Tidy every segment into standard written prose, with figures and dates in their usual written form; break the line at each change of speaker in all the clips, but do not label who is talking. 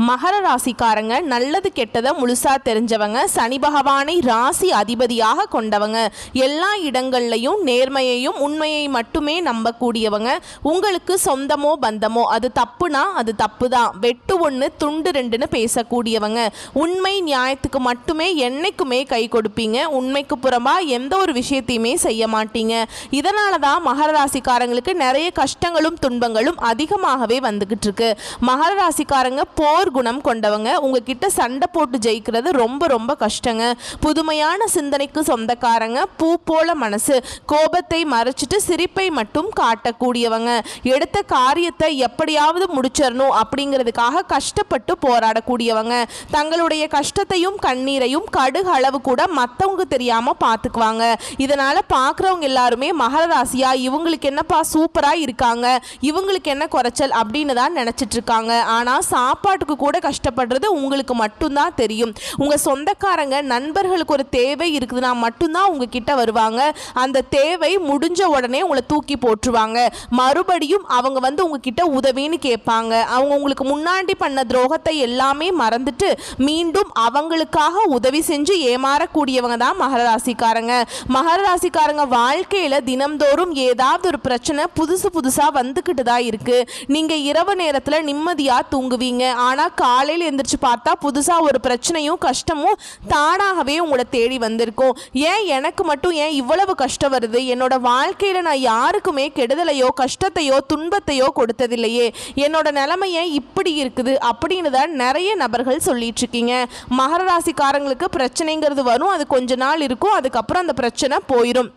மகர ராசிக்காரங்க நல்லது கெட்டதை முழுசா தெரிஞ்சவங்க, சனி பகவானை ராசி அதிபதியாக கொண்டவங்க, எல்லா இடங்கள்லையும் நேர்மையையும் உண்மையை மட்டுமே நம்பக்கூடியவங்க. உங்களுக்கு சொந்தமோ பந்தமோ அது தப்புனா அது தப்பு தான், வெட்டு ஒன்று துண்டு ரெண்டுன்னு பேசக்கூடியவங்க. உண்மை நியாயத்துக்கு மட்டுமே என்னைக்குமே கை கொடுப்பீங்க. உண்மைக்கு புறம்பா எந்த ஒரு விஷயத்தையுமே செய்ய மாட்டீங்க. இதனால தான் மகர ராசிக்காரங்களுக்கு நிறைய கஷ்டங்களும் துன்பங்களும் அதிகமாகவே வந்துகிட்டு இருக்கு. மகர ராசிக்காரங்க போர் குணம் கொண்டவங்க. உங்ககிட்ட சண்டை போட்டு ஜெயிக்கிறது ரொம்ப ரொம்ப கஷ்டங்க. புதுமையான சிந்தனைக்கு சொந்தக்காரங்க. பூ போல மனசு, கோபத்தை மறைச்சிட்டு சிரிப்பை மட்டும் காட்டக்கூடியவங்க. எடுத்த காரியத்தை எப்படியாவது முடிச்சிடணும் அப்படிங்கிறதுக்காக கஷ்டப்பட்டு போராடக்கூடியவங்க. தங்களுடைய கஷ்டத்தையும் கண்ணீரையும் கடுகு அளவு கூட மற்றவங்க தெரியாம பார்த்துக்குவாங்க. இதனால பார்க்குறவங்க எல்லாருமே மகர ராசியா இவங்களுக்கு என்னப்பா சூப்பரா இருக்காங்க, இவங்களுக்கு என்ன குறைச்சல் அப்படின்னு தான் நினைச்சிட்டு இருக்காங்க. ஆனா சாப்பாட்டுக்கு கூட கஷ்டப்படுறது உங்களுக்கு மட்டும்தான் தெரியும். உங்க சொந்தக்காரங்க நண்பர்களுக்கு ஒரு தேவை இருக்குதுன்னா மட்டும்தான் உங்ககிட்ட வருவாங்க. அந்த தேவை முடிஞ்ச உடனே உங்களை தூக்கி போட்டுருவாங்க. மறுபடியும் அவங்க வந்து உங்ககிட்ட உதவின்னு கேட்பாங்க. அவங்க உங்களுக்கு முன்னாடி பண்ண துரோகத்தை எல்லாமே மறந்துட்டு மீண்டும் அவங்களுக்காக உதவி செஞ்சு ஏமாறக்கூடியவங்க தான் மகர ராசிக்காரங்க. மகர ராசிக்காரங்க வாழ்க்கையில தினம்தோறும் ஏதாவது ஒரு பிரச்சனை புதுசு புதுசா வந்துகிட்டு தான் இருக்கு. நீங்க இரவு நேரத்துல நிம்மதியா தூங்குவீங்க. ஆனா காலையில் எந்திரிச்சு பார்த்தா புதுசாக ஒரு பிரச்சனையும் கஷ்டமும் தானாகவே உங்களை தேடி வந்திருக்கும். ஏன் எனக்கு மட்டும் ஏன் இவ்வளவு கஷ்டம் வருது, என்னோட வாழ்க்கையில் நான் யாருக்குமே கெடுதலையோ கஷ்டத்தையோ துன்பத்தையோ கொடுத்ததில்லையே, என்னோட நிலைமை ஏன் இப்படி இருக்குது அப்படின்னு தான் நிறைய நபர்கள் சொல்லிட்டு இருக்கீங்க. மகர ராசிக்காரங்களுக்கு பிரச்சனைங்கிறது வரும், அது கொஞ்ச நாள் இருக்கும், அதுக்கப்புறம் அந்த பிரச்சனை போயிடும்.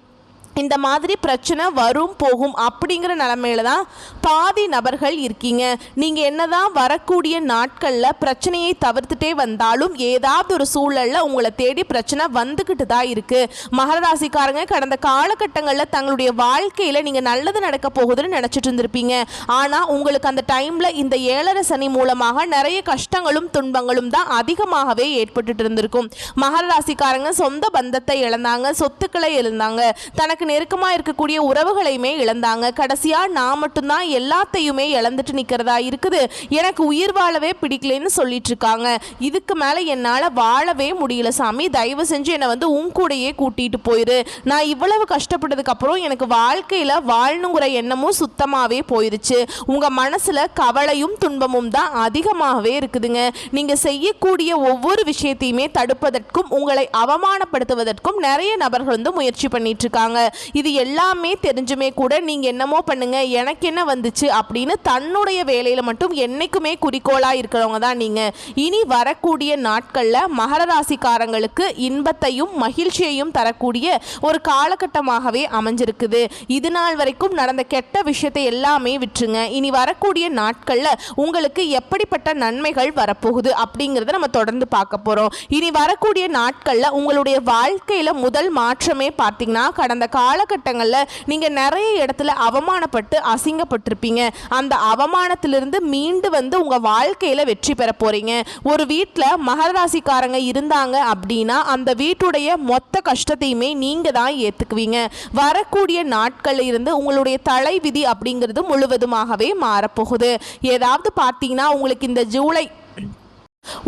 இந்த மாதிரி பிரச்சனை வரும் போகும் அப்படிங்கிற நிலைமையில தான் பாதி நபர்கள் இருக்கீங்க. நீங்கள் என்னதான் வரக்கூடிய நாட்களில் பிரச்சனையை தவிர்த்துட்டே வந்தாலும் ஏதாவது ஒரு சூழலில் உங்களை தேடி பிரச்சனை வந்துக்கிட்டு தான் இருக்குது. மகர ராசிக்காரங்க கடந்த காலகட்டங்களில் தங்களுடைய வாழ்க்கையில் நீங்கள் நல்லது நடக்க போகுதுன்னு நினச்சிட்டு இருந்திருப்பீங்க. ஆனால் உங்களுக்கு அந்த டைமில் இந்த 7.5 சனி மூலமாக நிறைய கஷ்டங்களும் துன்பங்களும் தான் அதிகமாகவே ஏற்பட்டுட்டு இருந்திருக்கும். மகர ராசிக்காரங்க சொந்த பந்தத்தை இழந்தாங்க, சொத்துக்களை இழந்தாங்க, தனக்கு நெருக்கமாக இருக்கக்கூடிய உறவுகளையுமே இழந்தாங்க. கடைசியா நான் மட்டும்தான் எல்லாத்தையுமே இழந்துட்டு நிற்கிறதா இருக்குது, எனக்கு உயிர் வாழவே பிடிக்கலன்னு சொல்லிட்டு இருக்காங்க. இதுக்கு மேலே என்னால் வாழவே முடியல சாமி, தயவு செஞ்சு என்னை வந்து உன் கூடையே கூட்டிட்டு போயிரு. நான் இவ்வளவு கஷ்டப்பட்டதுக்கு அப்புறம் எனக்கு வாழ்க்கையில் வாழணுங்கிற எண்ணமும் சுத்தமாகவே போயிருச்சு. உங்கள் மனசில் கவலையும் துன்பமும் தான் அதிகமாகவே இருக்குதுங்க. நீங்கள் செய்யக்கூடிய ஒவ்வொரு விஷயத்தையுமே தடுப்பதற்கும் உங்களை அவமானப்படுத்துவதற்கும் நிறைய நபர்கள் வந்து முயற்சி பண்ணிட்டு இருக்காங்க. இது எல்லாமே தெரிஞ்சுமே கூட நீங்க என்னமோ பண்ணுங்க, எனக்கு என்ன வந்துச்சு அப்படின்னு தன்னுடைய வேலையில மட்டும் என்னைக்குமே குறிக்கோளா இருக்கிறவங்க தான் நீங்க. இனி வரக்கூடிய நாட்கள்ல மகர ராசிக்காரங்களுக்கு இன்பத்தையும் மகிழ்ச்சியையும் தரக்கூடிய ஒரு காலகட்டமாகவே அமைஞ்சிருக்குது. இது நாள் வரைக்கும் நடந்த கெட்ட விஷயத்தை எல்லாமே விட்டுருங்க. இனி வரக்கூடிய நாட்கள்ல உங்களுக்கு எப்படிப்பட்ட நன்மைகள் வரப்போகுது அப்படிங்கிறத நம்ம தொடர்ந்து பார்க்க போறோம். இனி வரக்கூடிய நாட்கள்ல உங்களுடைய வாழ்க்கையில முதல் மாற்றமே பார்த்தீங்கன்னா, கடந்த காலகட்டங்களில் நீங்கள் நிறைய இடத்துல அவமானப்பட்டு அசிங்கப்பட்டிருப்பீங்க. அந்த அவமானத்திலிருந்து மீண்டு வந்து உங்கள் வாழ்க்கையில் வெற்றி பெற போகிறீங்க. ஒரு வீட்டில் மகர ராசிக்காரங்க இருந்தாங்க அப்படின்னா அந்த வீட்டுடைய மொத்த கஷ்டத்தையுமே நீங்கள் தான் ஏற்றுக்குவீங்க. வரக்கூடிய நாட்களில் இருந்து உங்களுடைய தலைவிதி அப்படிங்கிறது முழுவதுமாகவே மாறப்போகுது. ஏதாவது பார்த்தீங்கன்னா உங்களுக்கு இந்த ஜூலை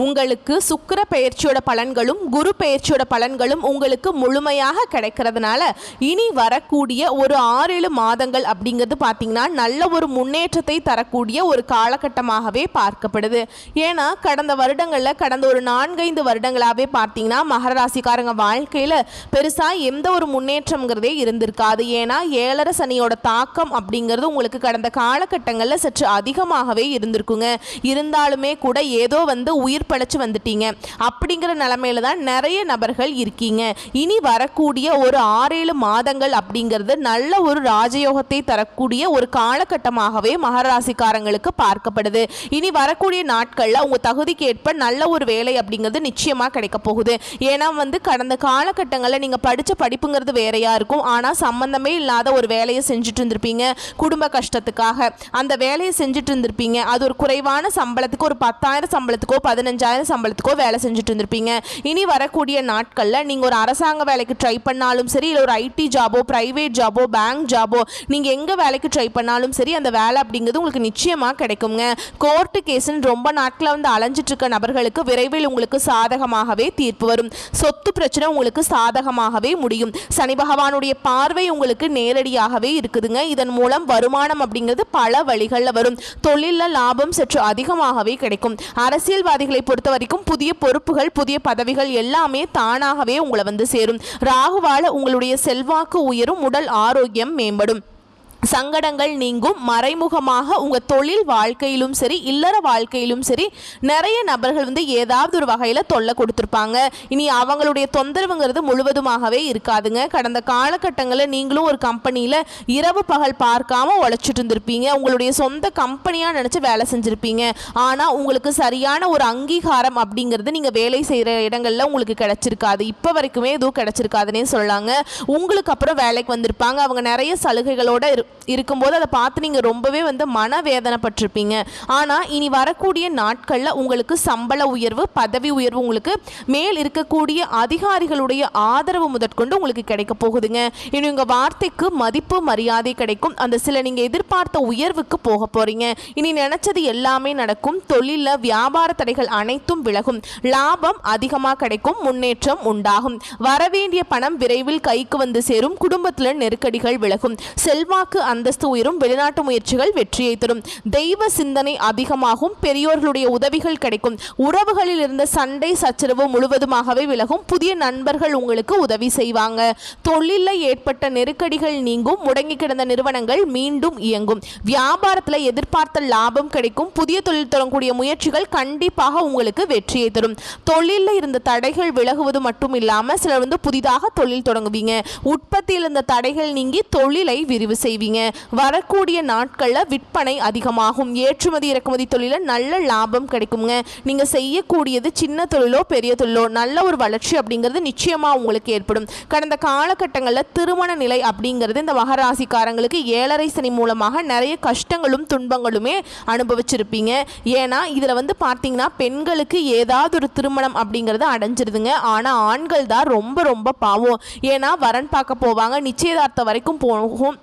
உங்களுக்கு சுக்கிர பெயர்ச்சியோட பலன்களும் குரு பெயர்ச்சியோட பலன்களும் உங்களுக்கு முழுமையாக கிடைக்கிறதுனால இனி வரக்கூடிய ஒரு 6-7 மாதங்கள் அப்படிங்கிறது பார்த்தீங்கன்னா நல்ல ஒரு முன்னேற்றத்தை தரக்கூடிய ஒரு காலகட்டமாகவே பார்க்கப்படுது. ஏன்னா கடந்த வருடங்களில் கடந்த ஒரு 4-5 வருடங்களாகவே பார்த்தீங்கன்னா மகர ராசிக்காரங்க வாழ்க்கையில் பெருசாக எந்த ஒரு முன்னேற்றம்ங்கிறதே இருந்திருக்காது. ஏன்னா 7.5 சனியோட தாக்கம் அப்படிங்கிறது உங்களுக்கு கடந்த காலகட்டங்களில் சற்று அதிகமாகவே இருந்திருக்குங்க. இருந்தாலுமே கூட ஏதோ வந்து உயிர் படைச்சு வந்துட்டீங்க அப்படிங்கிற நிலைமையில தான் நிறைய நபர்கள் இருக்கீங்க. இனி வரக்கூடிய ஒரு 6-7 மாதங்கள் அப்படிங்கிறது நல்ல ஒரு ராஜயோகத்தை தரக்கூடிய ஒரு காலகட்டமாகவே மகர ராசிக்காரங்களுக்கு பார்க்கப்படுது. இனி வரக்கூடிய நாட்கள்ல உங்க தகுதிக்கு ஏற்ப நல்ல ஒரு வேலை அப்படிங்கிறது நிச்சயமா கிடைக்க போகுது. ஏன்னா வந்து கடந்த காலகட்டங்களில் நீங்க படிச்ச படிப்புங்கிறது வேறையா இருக்கும். ஆனா சம்பந்தமே இல்லாத ஒரு வேலையை செஞ்சுட்டு இருந்திருப்பீங்க. குடும்ப கஷ்டத்துக்காக அந்த வேலையை செஞ்சுட்டு இருந்திருப்பீங்க. அது ஒரு குறைவான சம்பளத்துக்கு ஒரு 10,000 சம்பளத்துக்கோ 15,000 சம்பளத்துக்கோ வேலை செஞ்சுட்டு இருந்திருப்பீங்க. இனி வரக்கூடிய நாட்களில் நீங்கள் ஒரு அரசாங்க வேலைக்கு ட்ரை பண்ணாலும் சரி, இல்லை ஒரு ஐடி ஜாபோ, ப்ரைவேட் ஜாபோ, பேங்க் ஜாபோ, நீங்கள் எங்கே வேலைக்கு ட்ரை பண்ணாலும் சரி அந்த வேலை அப்படிங்கிறது உங்களுக்கு நிச்சயமாக கிடைக்குங்க. கோர்ட்டு கேஸுன்னு ரொம்ப நாட்களில் வந்து அலைஞ்சிட்டு இருக்க நபர்களுக்கு விரைவில் உங்களுக்கு சாதகமாகவே தீர்ப்பு வரும். சொத்து பிரச்சனை உங்களுக்கு சாதகமாகவே முடியும். சனி பகவானுடைய பார்வை உங்களுக்கு நேரடியாகவே இருக்குதுங்க. இதன் மூலம் வருமானம் அப்படிங்கிறது பல வழிகளில் வரும். தொழிலில் லாபம் சற்று அதிகமாகவே கிடைக்கும். அரசியல்வாதிகளை பொறுத்த வரைக்கும் புதிய பொறுப்புகள், புதிய பதவிகள் எல்லாமே தானாகவே உங்களை வந்து சேரும். ராகுவால உங்களுடைய செல்வாக்கு உயரும், உடல் ஆரோக்கியம் மேம்படும், சங்கடங்கள் நீங்கும். மறைமுகமாக உங்கள் தொழில் வாழ்க்கையிலும் சரி, இல்லற வாழ்க்கையிலும் சரி, நிறைய நபர்கள் வந்து ஏதாவது ஒரு வகையில் தொல்லை கொடுத்துருப்பாங்க. இனி அவங்களுடைய தொந்தரவுங்கிறது முழுவதுமாகவே இருக்காதுங்க. கடந்த காலகட்டங்களில் நீங்களும் ஒரு கம்பெனியில் இரவு பகல் பார்க்காம உழைச்சிட்டு இருந்திருப்பீங்க. உங்களுடைய சொந்த கம்பெனியாக நினச்சி வேலை செஞ்சுருப்பீங்க. ஆனால் உங்களுக்கு சரியான ஒரு அங்கீகாரம் அப்படிங்கிறது நீங்கள் வேலை செய்கிற இடங்களில் உங்களுக்கு கிடைச்சிருக்காது. இப்போ வரைக்குமே எதுவும் கிடைச்சிருக்காதுன்னே சொல்லலாங்க. உங்களுக்கு அப்புறம் வேலைக்கு வந்திருப்பாங்க. அவங்க நிறைய சலுகைகளோடு இருக்கும்போது அதை பார்த்து நீங்கள் ரொம்பவே வந்து மனவேதனைப்பட்டிருப்பீங்க. ஆனால் இனி வரக்கூடிய நாட்களில் உங்களுக்கு சம்பள உயர்வு, பதவி உயர்வு, உங்களுக்கு மேல் இருக்கக்கூடிய அதிகாரிகளுடைய ஆதரவு முதற்கொண்டு உங்களுக்கு கிடைக்க போகுதுங்க. இனி உங்கள் வார்த்தைக்கு மதிப்பு மரியாதை கிடைக்கும். அந்த சில நீங்கள் எதிர்பார்த்த உயர்வுக்கு போக போகிறீங்க. இனி நினைச்சது எல்லாமே நடக்கும். தொழிலில் வியாபார தடைகள் அனைத்தும் விலகும். லாபம் அதிகமாக கிடைக்கும். முன்னேற்றம் உண்டாகும். வரவேண்டிய பணம் விரைவில் கைக்கு வந்து சேரும். குடும்பத்தில் நெருக்கடிகள் விலகும். செல்வாக்கு அந்தஸ்து உயரும். வெளிநாட்டு முயற்சிகள் வெற்றியை தரும். தெய்வ சிந்தனை அதிகமாகும். பெரியோர்களுடைய உதவிகள் கிடைக்கும். உறவுகளில் இருந்த சண்டை சச்சரவு முழுவதுமாகவே விலகும். புதிய நண்பர்கள் உங்களுக்கு உதவி செய்வாங்க. தொழிலில் ஏற்பட்ட நெருக்கடிகள் நீங்கும். முடங்கி கிடந்த நிறுவனங்கள் மீண்டும் இயங்கும். வியாபாரத்தில் எதிர்பார்த்த லாபம் கிடைக்கும். புதிய தொழில் தொடங்கக்கூடிய முயற்சிகள் கண்டிப்பாக உங்களுக்கு வெற்றியை தரும். தொழிலில் இருந்த தடைகள் விலகுவது மட்டும் இல்லாமல் சிலர் வந்து புதிதாக தொழில் தொடங்குவீங்க. உற்பத்தியில் இருந்த தடைகள் நீங்கி தொழிலை விரிவு செய்வீங்க. வரக்கூடிய நாட்களில் விற்பனை அதிகமாகும். ஏற்றுமதி இறக்குமதி தொழிலில் நல்ல லாபம் கிடைக்குங்க. நீங்கள் செய்யக்கூடியது சின்ன தொழிலோ பெரிய தொழிலோ நல்ல ஒரு வளர்ச்சி அப்படிங்கிறது நிச்சயமாக உங்களுக்கு ஏற்படும். கடந்த காலகட்டங்களில் திருமண நிலை அப்படிங்கிறது இந்த மகராசிக்காரங்களுக்கு 7.5 சனி மூலமாக நிறைய கஷ்டங்களும் துன்பங்களுமே அனுபவிச்சிருப்பீங்க. ஏன்னா இதில் வந்து பார்த்தீங்கன்னா பெண்களுக்கு ஏதாவது ஒரு திருமணம் அப்படிங்கிறது அடைஞ்சிருதுங்க. ஆனால் ஆண்கள் தான் ரொம்ப ரொம்ப பாவம். ஏன்னா வரன் பார்க்க போவாங்க, நிச்சயதார்த்தம் வரைக்கும் போகும்.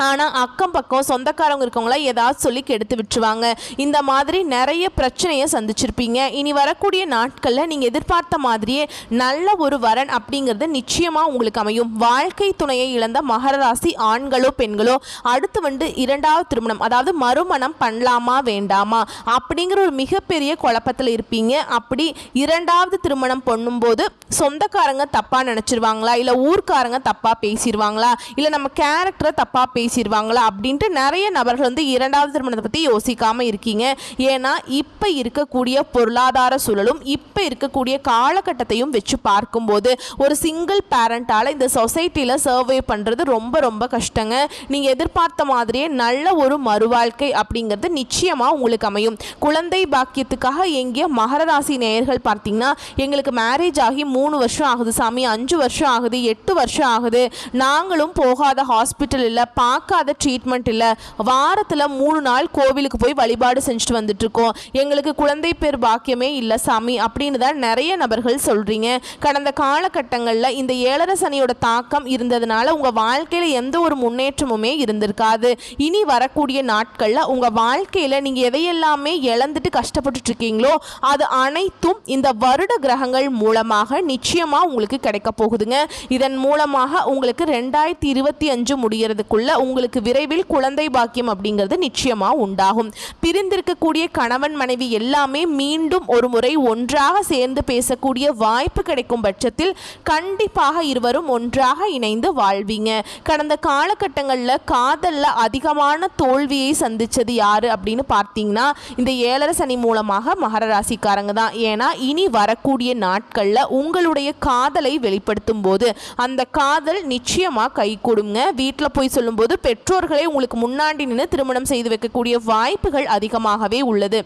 ஆனால் அக்கம் பக்கம் சொந்தக்காரங்க இருக்கவங்கள ஏதாவது சொல்லி கெடுத்து விட்டுருவாங்க. இந்த மாதிரி நிறைய பிரச்சனையை சந்திச்சிருப்பீங்க. இனி வரக்கூடிய நாட்களில் நீங்கள் எதிர்பார்த்த மாதிரியே நல்ல ஒரு வரன் அப்படிங்கிறது நிச்சயமாக உங்களுக்கு அமையும். வாழ்க்கை துணையை இழந்த மகர ராசி ஆண்களோ பெண்களோ அடுத்து வந்து 2வது திருமணம், அதாவது மறுமணம் பண்ணலாமா வேண்டாமா அப்படிங்கிற ஒரு மிகப்பெரிய குழப்பத்தில் இருப்பீங்க. அப்படி 2வது திருமணம் பண்ணும்போது சொந்தக்காரங்க தப்பாக நினச்சிருவாங்களா, இல்லை ஊர்க்காரங்க தப்பாக பேசிடுவாங்களா, இல்லை நம்ம கேரக்டரை தப்பாக பேசிடுவாங்களா அப்படின்ட்டு நிறைய நபர்கள் வந்து 2வது திருமணத்தை பற்றி யோசிக்காமல் இருக்கீங்க. ஏன்னா இப்போ இருக்கக்கூடிய பொருளாதார சூழலும் இப்போ இருக்கக்கூடிய காலகட்டத்தையும் வச்சு பார்க்கும்போது ஒரு சிங்கிள் பேரண்டால் இந்த சொசைட்டியில் சர்வே பண்ணுறது ரொம்ப ரொம்ப கஷ்டங்க. நீங்கள் எதிர்பார்த்த மாதிரியே நல்ல ஒரு மறுவாழ்க்கை அப்படிங்கிறது நிச்சயமாக உங்களுக்கு அமையும். குழந்தை பாக்கியத்துக்காக எங்கேயோ மகர ராசி நேயர்கள் பார்த்தீங்கன்னா எங்களுக்கு மேரேஜ் ஆகி 3 வருஷம் ஆகுது சாமி, 5 வருஷம் ஆகுது, 8 வருஷம் ஆகுது, நாங்களும் போகாத ஹாஸ்பிட்டல் இல்லை, பார்க்காத ட்ரீட்மெண்ட் இல்லை, வாரத்தில் 3 நாள் கோவிலுக்கு போய் வழிபாடு செஞ்சுட்டு வந்துட்டுருக்கோம், எங்களுக்கு குழந்தை பேர் பாக்கியமே இல்லை சாமி அப்படின்னு தான் நிறைய நபர்கள் சொல்கிறீங்க. கடந்த காலகட்டங்களில் இந்த 7.5 சனியோட தாக்கம் இருந்ததுனால உங்கள் வாழ்க்கையில் எந்த ஒரு முன்னேற்றமுமே இருந்திருக்காது. இனி வரக்கூடிய நாட்களில் உங்கள் வாழ்க்கையில் நீங்கள் எதையெல்லாமே இழந்துட்டு கஷ்டப்பட்டுட்டு இருக்கீங்களோ அது அனைத்தும் இந்த வருட கிரகங்கள் மூலமாக நிச்சயமாக உங்களுக்கு கிடைக்க போகுதுங்க. இதன் மூலமாக உங்களுக்கு 2025 முடிகிறதுக்குள்ள உங்களுக்கு விரைவில் குழந்தை பாக்கியம் அப்படிங்கிறது நிச்சயமாக உண்டாகும். பிரிந்திருக்கக்கூடிய கணவன் மனைவி எல்லாமே மீண்டும் ஒரு முறை ஒன்றாக சேர்ந்து பேசக்கூடிய வாய்ப்பு கிடைக்கும் பட்சத்தில் கண்டிப்பாக இருவரும் ஒன்றாக இணைந்து வாழ்வீங்க. கடந்த காலகட்டங்களில் காதலில் அதிகமான தோல்வியை சந்தித்தது யாரு அப்படின்னு பார்த்தீங்கன்னா இந்த 7.5 சனி மூலமாக மகர ராசிக்காரங்க தான். ஏன்னா இனி வரக்கூடிய நாட்களில் உங்களுடைய காதலை வெளிப்படுத்தும் போது அந்த காதல் நிச்சயமாக கை கொடுங்க. வீட்டில் போய் சொல்லும்போது பெற்றோர்களை உங்களுக்கு முன்னாடி நின்று திருமணம் செய்து வைக்கக்கூடிய வாய்ப்புகள் அதிகமாகவே உள்ளது.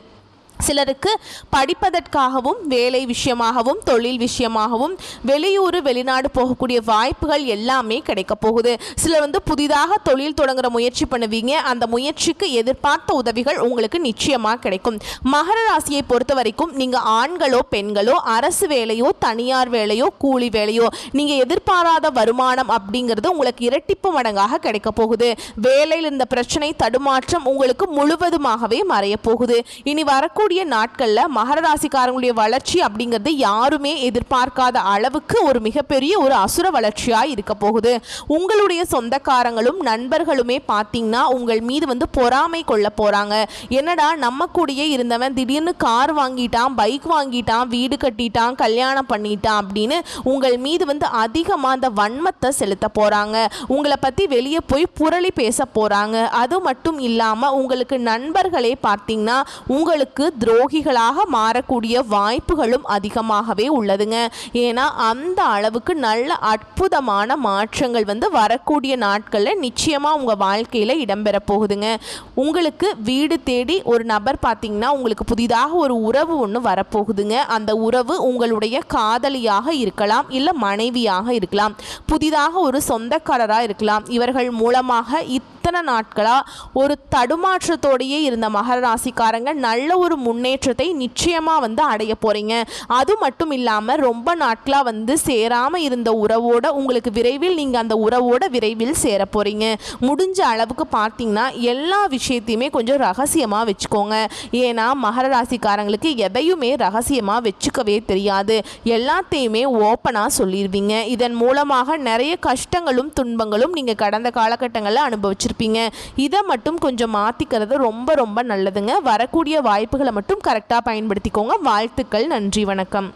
சிலருக்கு படிப்பதற்காகவும் வேலை விஷயமாகவும் தொழில் விஷயமாகவும் வெளியூர் வெளிநாடு போகக்கூடிய வாய்ப்புகள் எல்லாமே கிடைக்க போகுது. சிலர் புதிதாக தொழில் தொடங்குற முயற்சி பண்ணுவீங்க. அந்த முயற்சிக்கு எதிர்பார்த்த உதவிகள் உங்களுக்கு நிச்சயமாக கிடைக்கும். மகர ராசியை பொறுத்த வரைக்கும் நீங்கள் ஆண்களோ பெண்களோ அரசு வேலையோ தனியார் வேலையோ கூலி வேலையோ நீங்கள் எதிர்பாராத வருமானம் அப்படிங்கிறது உங்களுக்கு இரட்டிப்பு மடங்காக கிடைக்க போகுது. வேலையில் இருந்த பிரச்சனை தடுமாற்றம் உங்களுக்கு முழுவதுமாகவே மறைய போகுது. இனி வரக்கூடிய நாட்கள்ல மகர ராசிக்காரங்களுடைய வளர்ச்சி அப்படிங்கிறது யாருமே எதிர்பார்க்காத அளவுக்கு ஒரு மிகப்பெரிய ஒரு அசுர வளர்ச்சியா இருக்க போகுது. உங்களுடைய சொந்தக்காரங்களும் நண்பர்களுமே பார்த்தீங்கன்னா உங்கள் மீது பொறாமை கொள்ள போறாங்க. என்னடா நம்ம கூடயே இருந்தவன் திடீர்னு கார் வாங்கிட்டான், பைக் வாங்கிட்டான், வீடு கட்டிட்டான், கல்யாணம் பண்ணிட்டான் அப்படின்னு உங்கள் மீது அதிகமாக அந்த வன்மத்தை செலுத்த போறாங்க. உங்களை பத்தி வெளியே போய் புரளி பேச போறாங்க. அது மட்டும் இல்லாம உங்களுக்கு நண்பர்களே பார்த்தீங்கன்னா உங்களுக்கு துரோகிகளாக மாறக்கூடிய வாய்ப்புகளும் அதிகமாகவே உள்ளதுங்க. ஏன்னா அந்த அளவுக்கு நல்ல அற்புதமான மாற்றங்கள் வரக்கூடிய நாட்களில் நிச்சயமாக உங்கள் வாழ்க்கையில் இடம்பெற போகுதுங்க. உங்களுக்கு வீடு தேடி ஒரு நபர் பார்த்தீங்கன்னா உங்களுக்கு புதிதாக ஒரு உறவு ஒன்று வரப்போகுதுங்க. அந்த உறவு உங்களுடைய காதலியாக இருக்கலாம், இல்லை மனைவியாக இருக்கலாம், புதிதாக ஒரு சொந்தக்காரராக இருக்கலாம். இவர்கள் மூலமாக இத்தனை நாட்களாக ஒரு தடுமாற்றத்தோடையே இருந்த மகர ராசிக்காரங்க நல்ல ஒரு முன்னேற்றத்தை நிச்சயமாக அடைய போகிறீங்க. அது மட்டும் இல்லாமல் ரொம்ப நாட்களாக சேராமல் இருந்த உறவோட உங்களுக்கு விரைவில் நீங்கள் அந்த உறவோட விரைவில் சேர போகிறீங்க. முடிஞ்ச அளவுக்கு பார்த்தீங்கன்னா எல்லா விஷயத்தையுமே கொஞ்சம் ரகசியமாக வச்சுக்கோங்க. ஏன்னா மகர ராசிக்காரங்களுக்கு எதையுமே ரகசியமாக வச்சுக்கவே தெரியாது. எல்லாத்தையுமே ஓப்பனாக சொல்லிடுவீங்க. இதன் மூலமாக நிறைய கஷ்டங்களும் துன்பங்களும் நீங்கள் கடந்த காலகட்டங்களில் அனுபவிச்சிருப்பீங்க. இதை மட்டும் கொஞ்சம் மாற்றிக்கிறது ரொம்ப ரொம்ப நல்லதுங்க. வரக்கூடிய வாய்ப்புகளை மட்டும் கரெக்டாக பயன்படுத்திக்கோங்க. வாழ்த்துக்கள். நன்றி. வணக்கம்.